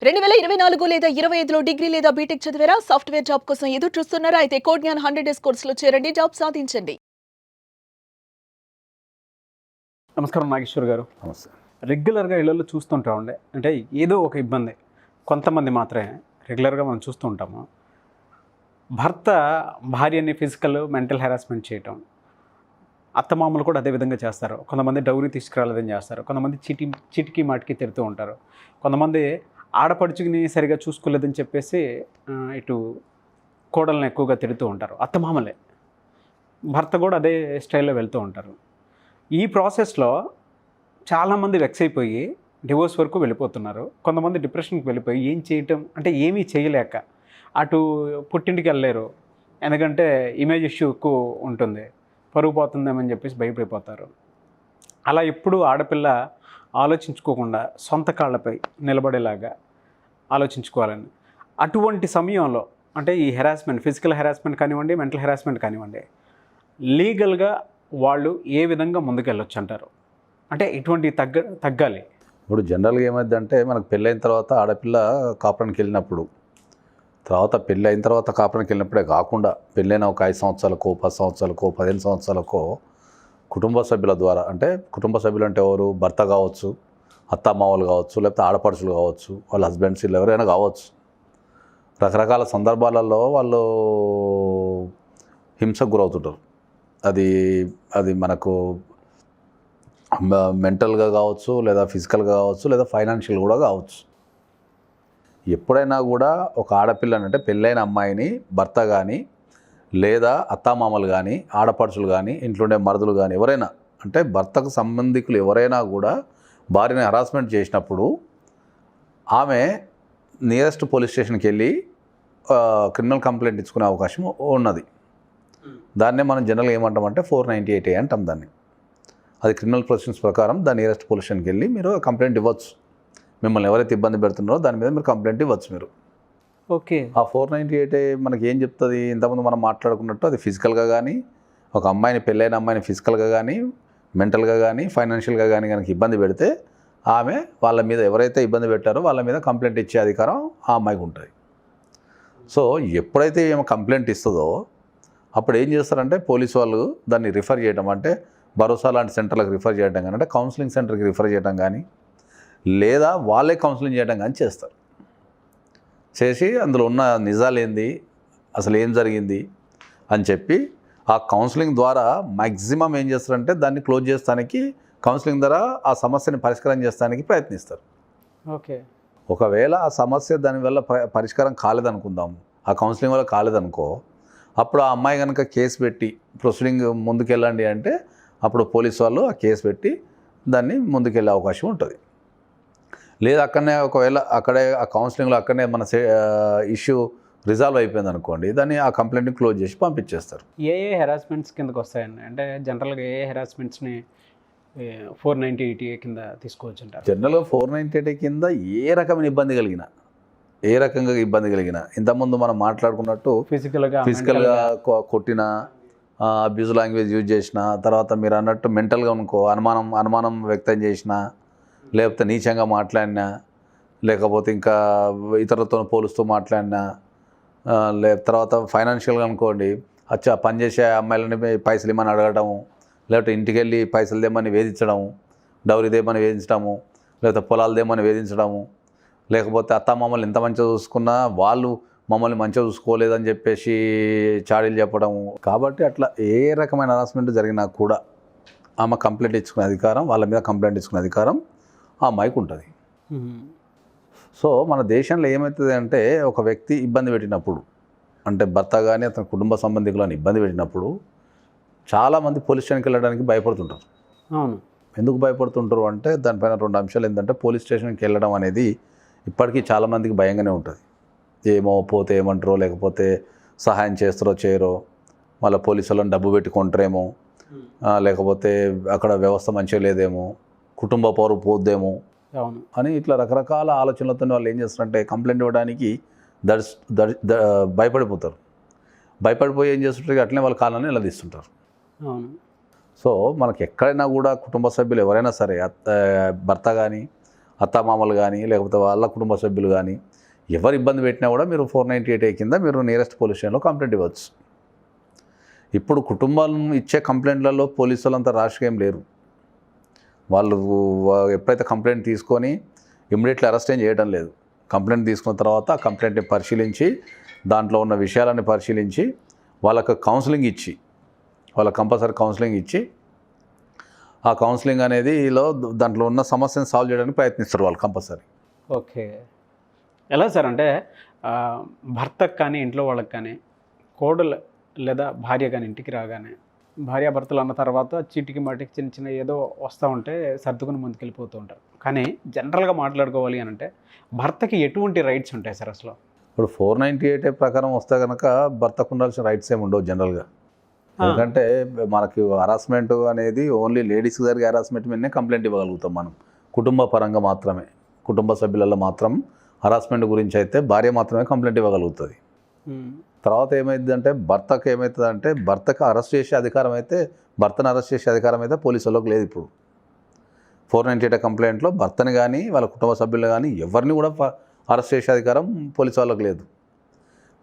2024 లేదా 25లో డిగ్రీ లేదా బీటెక్ చదివారా? సాఫ్ట్‌వేర్ జాబ్ కోసం ఎదురు చూస్తున్నారా? అయితే కోడ్ జ్ఞాన్ 100 డేస్ కోర్సులో చేరండి. జాబ్ సాధించండి. నమస్కారం నాగేశ్వర్ గారు. నమస్తే. రెగ్యులర్గా ఇళ్లలో చూస్తుంటామండి. అంటే ఏదో ఒక ఇబ్బంది, కొంతమంది మాత్రమే రెగ్యులర్గా మనం చూస్తూ ఉంటాము. భర్త భార్యని ఫిజికల్, మెంటల్ హెరాస్మెంట్ చేయటం, అత్తమామలు కూడా అదే విధంగా చేస్తారు. కొంతమంది డౌరీ తీసుకురాలేదని చేస్తారు. కొంతమంది చిటికి మాటికి తిడుతూ ఉంటారు. కొంతమంది ఆడపడుచుని సరిగా చూసుకోలేదని చెప్పేసి ఇటు కోడల్ని ఎక్కువగా తిడుతూ ఉంటారు. అత్తమామలే, భర్త కూడా అదే స్టైల్లో వెళ్తూ ఉంటారు. ఈ ప్రాసెస్లో చాలామంది వెక్స్ అయిపోయి డివోర్స్ వరకు వెళ్ళిపోతున్నారు. కొంతమంది డిప్రెషన్కి వెళ్ళిపోయి ఏం చేయటం అంటే ఏమీ చేయలేక అటు పుట్టింటికి వెళ్ళలేరు. ఎందుకంటే ఇమేజ్ ఇష్యూ ఎక్కువ ఉంటుంది, పరుగు పోతుందేమని చెప్పేసి భయపడిపోతారు. అలా ఎప్పుడూ ఆడపిల్ల ఆలోచించుకోకుండా సొంత కాళ్ళపై నిలబడేలాగా ఆలోచించుకోవాలని, అటువంటి సమయంలో అంటే ఈ హెరాస్మెంట్, ఫిజికల్ హెరాస్మెంట్ కానివ్వండి, మెంటల్ హెరాస్మెంట్ కానివ్వండి, లీగల్గా వాళ్ళు ఏ విధంగా ముందుకెళ్ళొచ్చు అంటారు? అంటే ఇటువంటి తగ్గాలి. ఇప్పుడు జనరల్గా ఏమైందంటే మనకు పెళ్ళైన తర్వాత ఆడపిల్ల కాపురానికి వెళ్ళినప్పుడు, పెళ్ళి అయిన తర్వాత కాపురానికి వెళ్ళినప్పుడే కాకుండా పెళ్ళైన ఒక 5 సంవత్సరాలకో 10 సంవత్సరాలకో 15 సంవత్సరాలకో కుటుంబ సభ్యుల ద్వారా, అంటే కుటుంబ సభ్యులు అంటే ఎవరు, భర్త కావచ్చు, అత్తమామలు కావచ్చు, లేకపోతే ఆడపడుచులు కావచ్చు, వాళ్ళ హస్బెండ్స్ ఎవరైనా కావచ్చు, రకరకాల సందర్భాలలో వాళ్ళు హింసకు గురవుతుంటారు. అది మనకు మెంటల్గా కావచ్చు, లేదా ఫిజికల్గా కావచ్చు, లేదా ఫైనాన్షియల్ కూడా కావచ్చు. ఎప్పుడైనా కూడా ఒక ఆడపిల్లని, అంటే పెళ్ళైన అమ్మాయిని భర్త కానీ, లేదా అత్తామామలు కానీ, ఆడపడుచులు కానీ, ఇంట్లో ఉండే మరుదులు కానీ, ఎవరైనా అంటే భర్తకు సంబంధికులు ఎవరైనా కూడా భార్యని హరాస్మెంట్ చేసినప్పుడు ఆమె నియరెస్ట్ పోలీస్ స్టేషన్కి వెళ్ళి క్రిమినల్ కంప్లైంట్ ఇచ్చుకునే అవకాశం ఉన్నది. దాన్నే మనం జనరల్గా ఏమంటామంటే 498A అంటాం దాన్ని. అది క్రిమినల్ ప్రొసీజర్స్ ప్రకారం దాని నియరెస్ట్ పోలీస్ స్టేషన్కి వెళ్ళి మీరు కంప్లైంట్ ఇవ్వచ్చు. మిమ్మల్ని ఎవరైతే ఇబ్బంది పెడుతున్నారో దాని మీద మీరు కంప్లైంట్ ఇవ్వచ్చు మీరు. ఓకే. ఆ 498A మనకి ఏం చెప్తుంది, ఇంతకుముందు మనం మాట్లాడుకున్నట్టు అది ఫిజికల్గా కానీ, ఒక అమ్మాయిని, పెళ్ళైన అమ్మాయిని ఫిజికల్గా కానీ, మెంటల్గా కానీ, ఫైనాన్షియల్గా కానీ కనుక ఇబ్బంది పెడితే ఆమె వాళ్ళ మీద, ఎవరైతే ఇబ్బంది పెట్టారో వాళ్ళ మీద కంప్లైంట్ ఇచ్చే అధికారం ఆ అమ్మాయికి ఉంటుంది. సో ఎప్పుడైతే ఏమో కంప్లైంట్ ఇస్తుందో అప్పుడు ఏం చేస్తారంటే పోలీసు వాళ్ళు దాన్ని రిఫర్ చేయడం, అంటే భరోసా లాంటి సెంటర్లకు రిఫర్ చేయడం కానీ, అంటే కౌన్సిలింగ్ సెంటర్కి రిఫర్ చేయడం కానీ, లేదా వాళ్ళే కౌన్సిలింగ్ చేయడం కానీ చేస్తారు. చేసి అందులో ఉన్న నిజాలు ఏంది, అసలు ఏం జరిగింది అని చెప్పి ఆ కౌన్సిలింగ్ ద్వారా మ్యాక్సిమం ఏం చేస్తారంటే దాన్ని క్లోజ్ చేస్తానికి, కౌన్సిలింగ్ ద్వారా ఆ సమస్యని పరిష్కారం చేస్తానికి ప్రయత్నిస్తారు. ఓకే. ఒకవేళ ఆ సమస్య దానివల్ల పరిష్కారం కాలేదనుకుందాం, ఆ కౌన్సిలింగ్ వల్ల కాలేదనుకో, అప్పుడు ఆ అమ్మాయి కనుక కేసు పెట్టి ప్రొసీడింగ్ ముందుకెళ్ళండి అంటే అప్పుడు పోలీసు వాళ్ళు ఆ కేసు పెట్టి దాన్ని ముందుకెళ్ళే అవకాశం ఉంటుంది. లేదా ఒకవేళ అక్కడే ఆ కౌన్సిలింగ్లో అక్కడనే మన ఇష్యూ రిజాల్వ్ అయిపోయింది అనుకోండి, దాన్ని ఆ కంప్లైంట్ని క్లోజ్ చేసి పంపించేస్తారు. ఏ హెరాస్మెంట్స్ కిందకు వస్తాయండి? అంటే జనరల్గా ఏ హెరాస్మెంట్స్ని 498A కింద తీసుకోవచ్చు అంటారు? జనరల్గా 498A కింద ఏ రకమైన ఇబ్బంది కలిగినా, ఏ రకంగా ఇబ్బంది కలిగినా, ఇంతకుముందు మనం మాట్లాడుకున్నట్టు ఫిజికల్గా కొట్టిన, అబ్యూజ్ లాంగ్వేజ్ యూజ్ చేసిన, తర్వాత మీరు అన్నట్టు మెంటల్గా అనుకో అనుమానం వ్యక్తం చేసిన, లేకపోతే నీచంగా మాట్లాడినా, లేకపోతే ఇంకా ఇతరులతో పోలుస్తూ మాట్లాడినా, తర్వాత ఫైనాన్షియల్గా అనుకోండి, పనిచేసే అమ్మాయిలని పైసలు ఇమ్మని అడగటము, లేకపోతే ఇంటికి వెళ్ళి పైసలు దేమని వేధించడము, డౌరీ దేమని వేధించడము, లేకపోతే పొలాలు దేమని వేధించడము, లేకపోతే అత్తమామల్ని ఎంత మంచిగా చూసుకున్నా వాళ్ళు మమ్మల్ని మంచిగా చూసుకోలేదని చెప్పేసి చాడీలు చెప్పడము. కాబట్టి అట్లా ఏ రకమైన హరాస్మెంట్ జరిగినా కూడా ఆమె కంప్లైంట్ ఇచ్చుకునే అధికారం, వాళ్ళ మీద కంప్లైంట్ ఇచ్చుకునే అధికారం ఆ అమ్మాయికి ఉంటుంది. సో మన దేశంలో ఏమవుతుంది అంటే, ఒక వ్యక్తి ఇబ్బంది పెట్టినప్పుడు, అంటే భర్త కానీ అతని కుటుంబ సంబంధికులను ఇబ్బంది పెట్టినప్పుడు చాలామంది పోలీస్ స్టేషన్కి వెళ్ళడానికి భయపడుతుంటారు. అవును. ఎందుకు భయపడుతుంటారు అంటే దానిపైన 2 అంశాలు ఏంటంటే, పోలీస్ స్టేషన్కి వెళ్ళడం అనేది ఇప్పటికీ చాలామందికి భయంగానే ఉంటుంది. ఏమో పోతే ఏమంటారో, లేకపోతే సహాయం చేస్తారో చేయరో, మళ్ళీ పోలీసు వాళ్ళని డబ్బు పెట్టుకుంటారేమో, లేకపోతే అక్కడ వ్యవస్థ మంచిగా లేదేమో, కుటుంబ పౌరు పోద్దేమో అని ఇట్లా రకరకాల ఆలోచనలతో వాళ్ళు ఏం చేస్తారంటే కంప్లైంట్ ఇవ్వడానికి భయపడిపోతారు. భయపడిపోయి ఏం చేస్తుంటారు, అట్లనే వాళ్ళ కాలాన్ని నిలదీస్తుంటారు. సో మనకు ఎక్కడైనా కూడా కుటుంబ సభ్యులు ఎవరైనా సరే, భర్త కానీ అత్తామామలు కానీ లేకపోతే వాళ్ళ కుటుంబ సభ్యులు కానీ ఎవరు ఇబ్బంది పెట్టినా కూడా మీరు 498A కింద మీరు నియరెస్ట్ పోలీస్ స్టేషన్లో కంప్లైంట్ ఇవ్వచ్చు. ఇప్పుడు కుటుంబాలను ఇచ్చే కంప్లైంట్లలో పోలీసు వాళ్ళంతా రాష్గా ఏం లేరు. వాళ్ళు ఎప్పుడైతే కంప్లైంట్ తీసుకొని ఇమ్మీడియట్లీ అరెస్ట్ ఏం చేయడం లేదు. కంప్లైంట్ తీసుకున్న తర్వాత ఆ కంప్లైంట్ని పరిశీలించి దాంట్లో ఉన్న విషయాలని పరిశీలించి వాళ్ళకు కౌన్సిలింగ్ ఇచ్చి వాళ్ళకి కంపల్సరీ కౌన్సిలింగ్ ఇచ్చి ఆ కౌన్సిలింగ్ అనేది దాంట్లో ఉన్న సమస్యను సాల్వ్ చేయడానికి ప్రయత్నిస్తారు వాళ్ళు కంపల్సరీ. ఓకే, ఎలా సార్ అంటే భర్తకు కానీ ఇంట్లో వాళ్ళకి కానీ కోడలు లేదా భార్య కానీ ఇంటికి రాగానే భార్యాభర్తలు అన్న తర్వాత చీటికి మాటికి చిన్న చిన్న ఏదో వస్తూ ఉంటే సర్దుకుని ముందుకెళ్ళిపోతూ ఉంటారు. కానీ జనరల్గా మాట్లాడుకోవాలి అని అంటే భర్తకి ఎటువంటి రైట్స్ ఉంటాయి సార్ అసలు? ఇప్పుడు 498A ప్రకారం వస్తే కనుక భర్తకు ఉండాల్సిన రైట్స్ ఏమి ఉండవు జనరల్గా. ఎందుకంటే మనకి హరాస్మెంట్ అనేది ఓన్లీ లేడీస్ జరిగే హరాస్మెంట్ మీదనే కంప్లైంట్ ఇవ్వగలుగుతాం మనం, కుటుంబ పరంగా మాత్రమే. కుటుంబ సభ్యులలో మాత్రం హరాస్మెంట్ గురించి అయితే భార్య మాత్రమే కంప్లైంట్ ఇవ్వగలుగుతుంది. తర్వాత ఏమైందంటే భర్తకు ఏమవుతుందంటే భర్తకు అరెస్ట్ చేసే అధికారం అయితే భర్తను అరెస్ట్ చేసే అధికారం అయితే పోలీసు వాళ్ళకి లేదు. ఇప్పుడు 498A కంప్లైంట్లో భర్తని కానీ వాళ్ళ కుటుంబ సభ్యులు కానీ ఎవరిని కూడా అరెస్ట్ చేసే అధికారం పోలీసు వాళ్ళకి లేదు.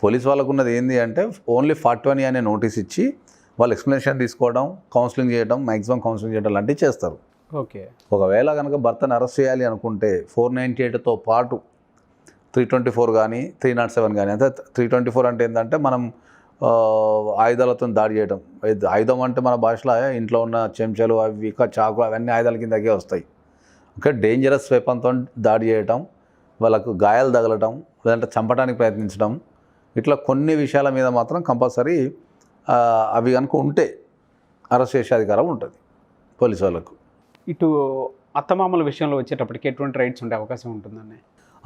పోలీసు వాళ్ళకు ఉన్నది ఏంటి అంటే ఓన్లీ 41A అనే నోటీస్ ఇచ్చి వాళ్ళు ఎక్స్ప్లెనేషన్ తీసుకోవడం, కౌన్సిలింగ్ చేయడం, మ్యాక్సిమం కౌన్సిలింగ్ చేయడం లాంటివి చేస్తారు. ఓకే, ఒకవేళ కనుక భర్తను అరెస్ట్ చేయాలి అనుకుంటే 498తో పాటు 324 కానీ 307 కానీ, అంటే 324 అంటే ఏంటంటే మనం ఆయుధాలతో దాడి చేయడం. ఆయుధం అంటే మన భాషలో ఇంట్లో ఉన్న చెంచాలు అవి చాకు అవన్నీ ఆయుధాల కిందకే వస్తాయి. ఓకే, డేంజరస్ వెపన్తో దాడి చేయటం, వాళ్ళకు గాయాలు తగలటం, లేదంటే చంపడానికి ప్రయత్నించడం, ఇట్లా కొన్ని విషయాల మీద మాత్రం కంపల్సరీ అవి కనుక ఉంటే అరెస్ట్ చేసే అధికారం ఉంటుంది పోలీసు వాళ్ళకు. ఇటు అత్తమామల విషయంలో వచ్చేటప్పటికి ఎటువంటి రైట్స్ ఉండే అవకాశం ఉంటుందండి?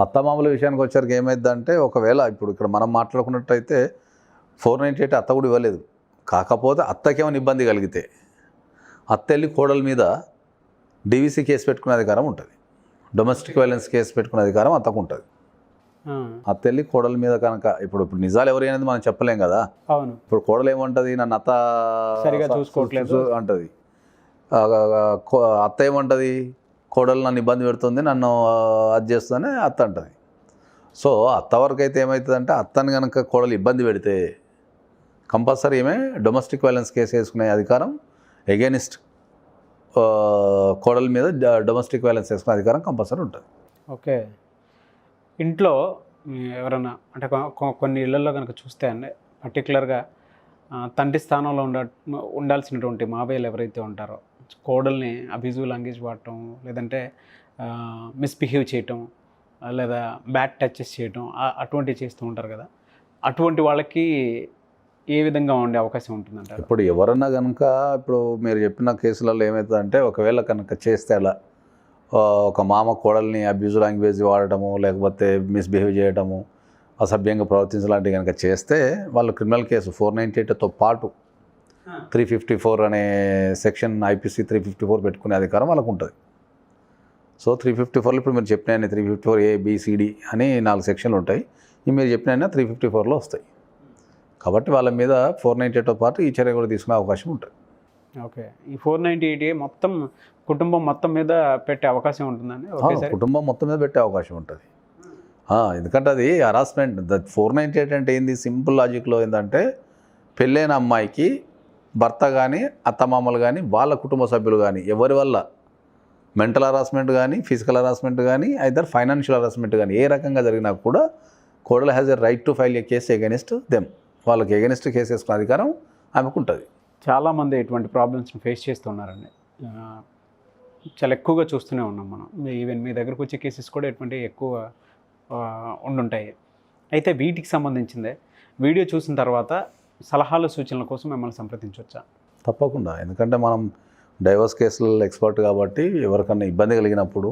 అత్తమామల విషయానికి వచ్చేసరికి ఏమైందంటే ఒకవేళ ఇప్పుడు ఇక్కడ మనం మాట్లాడుకున్నట్టయితే 498 అత్త కూడా ఇవ్వలేదు. కాకపోతే అత్తకేమైనా ఇబ్బంది కలిగితే అత్త వెళ్ళి కోడల మీద డీవీసీ కేసు పెట్టుకునే అధికారం ఉంటుంది. డొమెస్టిక్ వైలెన్స్ కేసు పెట్టుకునే అధికారం అత్తకు ఉంటుంది. అత్త వెళ్ళి కోడల మీద కనుక ఇప్పుడు నిజాలు ఎవరు అనేది మనం చెప్పలేం కదా. అవును, ఇప్పుడు కోడలు ఏమంటుంది, నన్ను అత్త సరిగా చూసుకోవట్లేదు అంటుంది. అత్త ఏమంటుంది, కోడలు నన్ను ఇబ్బంది పెడుతుంది, నన్ను అది చేస్తుందని అత్త అంటుంది. సో అత్త వరకు అయితే ఏమవుతుందంటే అత్తని కనుక కోడలు ఇబ్బంది పెడితే కంపల్సరీ ఏమే డొమెస్టిక్ వైలెన్స్ కేసు వేసుకునే అధికారం ఎగెనిస్ట్ కోడల మీద డొమెస్టిక్ వైలెన్స్ వేసుకునే అధికారం కంపల్సరీ ఉంటుంది. ఓకే, ఇంట్లో ఎవరైనా అంటే కొన్ని ఇళ్లలో కనుక చూస్తే అండి పర్టికులర్గా తండ్రి స్థానంలో ఉండాల్సినటువంటి మావయ్యలు ఎవరైతే ఉంటారో కోడల్ని అబ్యూజివ్ లాంగ్వేజ్ వాడటం, లేదంటే మిస్బిహేవ్ చేయటం, లేదా బ్యాడ్ టచెస్ చేయటం, అటువంటివి చేస్తూ ఉంటారు కదా. అటువంటి వాళ్ళకి ఏ విధంగా ఉండే అవకాశం ఉంటుందంటారు? ఇప్పుడు ఎవరన్నా కనుక ఇప్పుడు మీరు చెప్పిన కేసులలో ఏమవుతుందంటే ఒకవేళ కనుక చేస్తే అలా ఒక మామ కోడల్ని అబ్యూజివ్ లాంగ్వేజ్ వాడటము, లేకపోతే మిస్బిహేవ్ చేయటము, అసభ్యంగా ప్రవర్తించలాంటివి కనుక చేస్తే వాళ్ళు క్రిమినల్ కేసు 498తో పాటు 354 అనే సెక్షన్ IPC 354 పెట్టుకునే అధికారం వాళ్ళకు ఉంటుంది. సో 354లో ఇప్పుడు మీరు చెప్పిన 354A BCD అని 4 సెక్షన్లు ఉంటాయి. ఈ మీరు చెప్పిన 354లో వస్తాయి. కాబట్టి వాళ్ళ మీద 498తో పాటు ఈ చర్య కూడా తీసుకునే అవకాశం ఉంటుంది. ఓకే, ఈ 498A మొత్తం కుటుంబం మొత్తం మీద పెట్టే అవకాశం ఉంటుందండి? కుటుంబం మొత్తం మీద పెట్టే అవకాశం ఉంటుంది. ఎందుకంటే అది హరాస్మెంట్. 498 అంటే ఏంది, సింపుల్ లాజిక్లో ఏంటంటే పెళ్ళైన అమ్మాయికి భర్త కానీ అత్తమామలు కానీ వాళ్ళ కుటుంబ సభ్యులు కానీ ఎవరి వల్ల మెంటల్ హరాస్మెంట్ కానీ ఫిజికల్ హరాస్మెంట్ కానీ ఐదర్ ఫైనాన్షియల్ హరాస్మెంట్ కానీ ఏ రకంగా జరిగినా కూడా కోడలు has a right to file A case against them. వాళ్ళకి ఎగెనిస్ట్ కేసు వేసుకునే అధికారం ఆమెకు ఉంటుంది. చాలామంది ఇటువంటి ప్రాబ్లమ్స్ని ఫేస్ చేస్తున్నారండి, చాలా ఎక్కువగా చూస్తూనే ఉన్నాం మనం. ఈవెన్ మీ దగ్గరకు వచ్చే కేసెస్ కూడా ఎటువంటి ఎక్కువ ఉండుంటాయి. అయితే వీటికి సంబంధించిందే వీడియో చూసిన తర్వాత సలహాలు సూచనల కోసం మిమ్మల్ని సంప్రదించవచ్చా? తప్పకుండా, ఎందుకంటే మనం డైవర్స్ కేసులలో ఎక్స్పర్ట్ కాబట్టి ఎవరికన్నా ఇబ్బంది కలిగినప్పుడు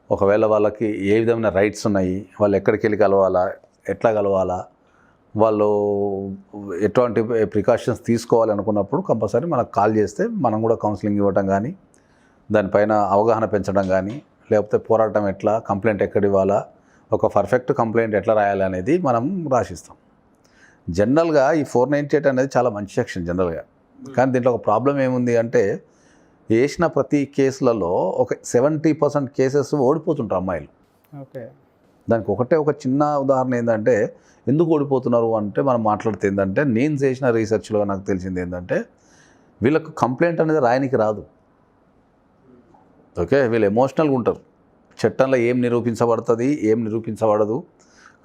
ఒకవేళ వాళ్ళకి ఏ విధమైన రైట్స్ ఉన్నాయి, వాళ్ళు ఎక్కడికి వెళ్ళి కలవాలా, ఎట్లా కలవాలా, వాళ్ళు ఎటువంటి ప్రికాషన్స్ తీసుకోవాలి అనుకున్నప్పుడు కంపల్సరీ మనకు కాల్ చేస్తే మనం కూడా కౌన్సిలింగ్ ఇవ్వడం కానీ, దానిపైన అవగాహన పెంచడం కానీ, లేకపోతే పోరాటం ఎట్లా, కంప్లైంట్ ఎక్కడ ఇవ్వాలా, ఒక పర్ఫెక్ట్ కంప్లైంట్ ఎట్లా రాయాలి అనేది మనం రాసిస్తాం. జనరల్గా ఈ 498 అనేది చాలా మంచి సెక్షన్ జనరల్గా. కానీ దీంట్లో ఒక ప్రాబ్లం ఏముంది అంటే వేసిన ప్రతి కేసులలో ఒక 70% కేసెస్ ఓడిపోతుంటారు అమ్మాయిలు. ఓకే. దానికి ఒక చిన్న ఉదాహరణ ఏంటంటే ఎందుకు ఓడిపోతున్నారు అంటే మనం మాట్లాడితే ఏంటంటే నేను చేసిన రీసెర్చ్లో నాకు తెలిసింది ఏంటంటే వీళ్ళకు కంప్లైంట్ అనేది రాయనికి రాదు. ఓకే, వీళ్ళు ఎమోషనల్గా ఉంటారు. చట్టంలో ఏం నిరూపించబడుతుంది, ఏం నిరూపించబడదు,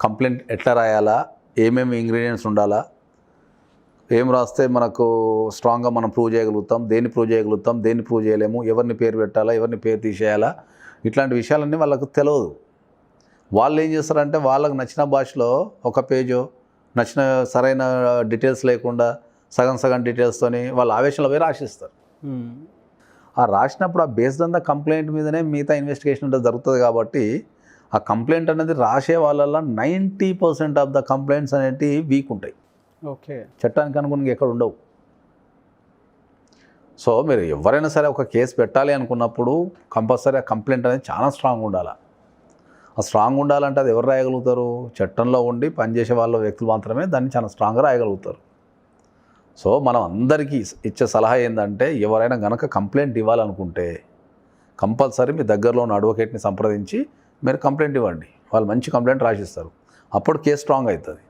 కంప్లైంట్ ఎట్లా రాయాలా, ఏమేమి ఇంగ్రీడియంట్స్ ఉండాలా, ఏం రాస్తే మనకు స్ట్రాంగ్గా మనం ప్రూవ్ చేయగలుగుతాం, దేన్ని ప్రూవ్ చేయగలుగుతాం, దేన్ని ప్రూవ్ చేయలేము, ఎవరిని పేరు పెట్టాలా, ఎవరిని పేరు తీసేయాలా, ఇట్లాంటి విషయాలన్నీ వాళ్ళకు తెలియదు. వాళ్ళు ఏం చేస్తారంటే వాళ్ళకు నచ్చిన భాషలో ఒక పేజో నచ్చిన సరైన డీటెయిల్స్ లేకుండా సగం డీటెయిల్స్తోని వాళ్ళ ఆవేశంలో పోయి రాసిస్తారు. ఆ రాసినప్పుడు ఆ బేస్డ్ ఆన్ ద కంప్లైంట్ మీదనే మిగతా ఇన్వెస్టిగేషన్ అంటే జరుగుతుంది. కాబట్టి ఆ కంప్లైంట్ అనేది రాసే వాళ్ళల్లో 90% ఆఫ్ ద కంప్లైంట్స్ అనేవి వీక్ ఉంటాయి. ఓకే. చట్టానికి అనుగుణంగా ఎక్కడ ఉండవు. సో మీరు ఎవరైనా సరే ఒక కేసు పెట్టాలి అనుకున్నప్పుడు కంపల్సరీ ఆ కంప్లైంట్ అనేది చాలా స్ట్రాంగ్ ఉండాలి. ఆ స్ట్రాంగ్ ఉండాలంటే అది ఎవరు రాయగలుగుతారు? చట్టంలో ఉండి పనిచేసే వాళ్ళ వ్యక్తులు మాత్రమే దాన్ని చాలా స్ట్రాంగ్గా రాయగలుగుతారు. సో మనం అందరికీ ఇచ్చే సలహా ఏంటంటే ఎవరైనా గనక కంప్లైంట్ ఇవ్వాలనుకుంటే కంపల్సరీ మీ దగ్గరలో ఉన్న అడ్వకేట్ని సంప్రదించి మీరు కంప్లైంట్ ఇవ్వండి. వాళ్ళు మంచి కంప్లైంట్ రాసిస్తారు. అప్పుడు కేసు స్ట్రాంగ్ అవుతుంది.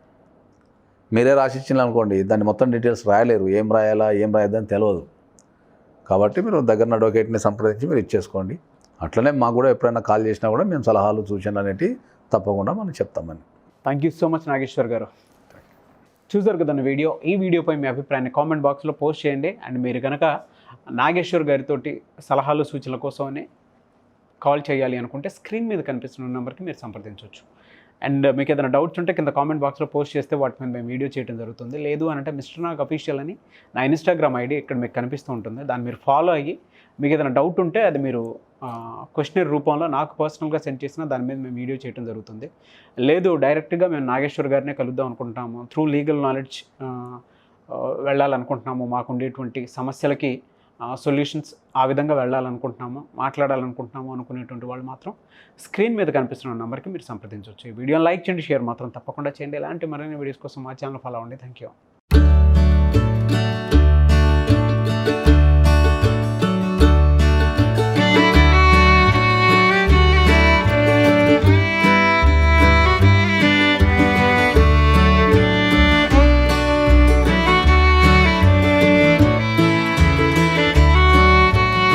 మీరే రాసిచ్చింది అనుకోండి, దాన్ని మొత్తం డీటెయిల్స్ రాయలేరు, ఏం రాయాలా ఏం రాయద్దని తెలియదు. కాబట్టి మీరు దగ్గర అడ్వకేట్ని సంప్రదించి మీరు ఇచ్చేసుకోండి. అట్లనే మాకు కూడా ఎప్పుడైనా కాల్ చేసినా కూడా మేము సలహాలు సూచనలు అనేవి తప్పకుండా మనం చెప్తామని. Thank you so much Nageshwar garu. చూసారు కదండి వీడియో. ఈ వీడియోపై మీ అభిప్రాయాన్ని కామెంట్ బాక్స్లో పోస్ట్ చేయండి. అండ్ మీరు కనుక నాగేశ్వర్ గారితో సలహాలు సూచనల కోసమని కాల్ చేయాలి అనుకుంటే స్క్రీన్ మీద కనిపిస్తున్న నెంబర్కి మీరు సంప్రదించవచ్చు. అండ్ మీకు ఏదైనా డౌట్స్ ఉంటే కింద కామెంట్ బాక్స్లో పోస్ట్ చేస్తే వాటి మీద మేము వీడియో చేయడం జరుగుతుంది. లేదు అని అంటే మిస్టర్ నాగ్ అఫీషియల్ అని నా ఇన్స్టాగ్రామ్ ఐడి ఇక్కడ మీకు కనిపిస్తూ ఉంటుంది. దాన్ని మీరు ఫాలో అయ్యి మీకు ఏదైనా డౌట్ ఉంటే అది మీరు క్వశ్చనర్ రూపంలో నాకు పర్సనల్గా సెండ్ చేసినా దాని మీద మేము వీడియో చేయడం జరుగుతుంది. లేదు డైరెక్ట్గా మేము నాగేశ్వర్ గారినే కలుద్దాం అనుకుంటున్నాము, త్రూ లీగల్ నాలెడ్జ్ వెళ్ళాలనుకుంటున్నాము, మాకు ఉండేటువంటి సమస్యలకి సొల్యూషన్స్ ఆ విధంగా వెళ్ళాలనుకుంటున్నాము, మాట్లాడాలనుకుంటున్నాము అనుకునేటువంటి వాళ్ళు మాత్రం స్క్రీన్ మీద కనిపిస్తున్న నెంబర్కి మీరు సంప్రదించవచ్చు. ఈ వీడియోని లైక్ చేయండి, షేర్ మాత్రం తప్పకుండా చేయండి. ఇలాంటి మరిన్ని వీడియోస్ కోసం మా ఛానల్ ఫాలో అవ్వండి. Thank you.